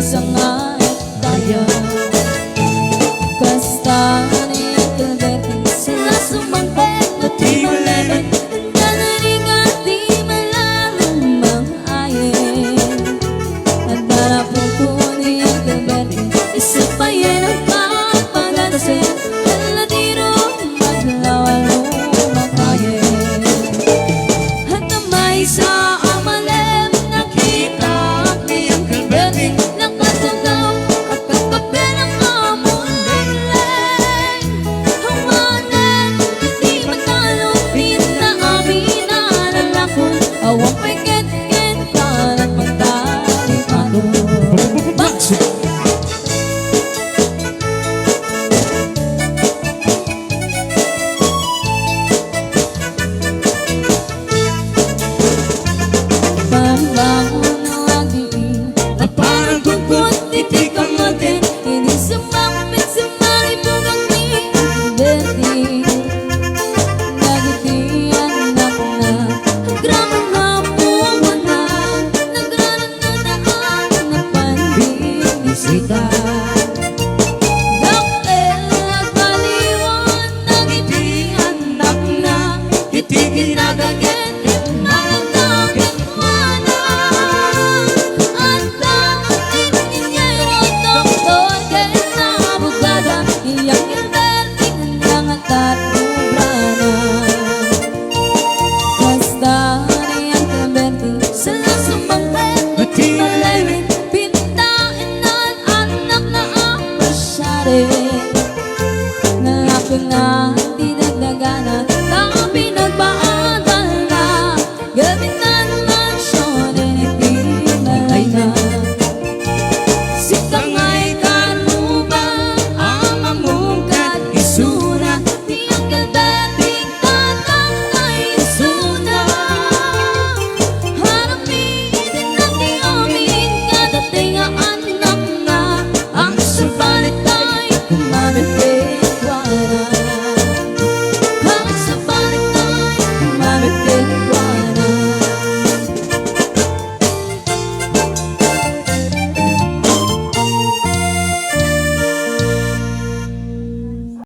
sangat daya. Kastani kalbeti sila sumangkot na di maliban, dadaling at di malalamang ayin. At darapong kunin ang kalbeti, isa pa yan ang kapagadasin, daladiro maglawalo makayin. At namay sa amalem nakita niyang kalbeti, nakatagaw at kakape ng amon leleng. Hawanan, hindi matalo, pinaamin na lalakon, awang pagkat-kat at magdalipado. Pagbangon ng agiin at parang tungkot, titik ang atin, hindi sumapit sa maribog ang kalbeti. Nagitian ako na gramang hapuan na, nagranan na daan na panbinisita.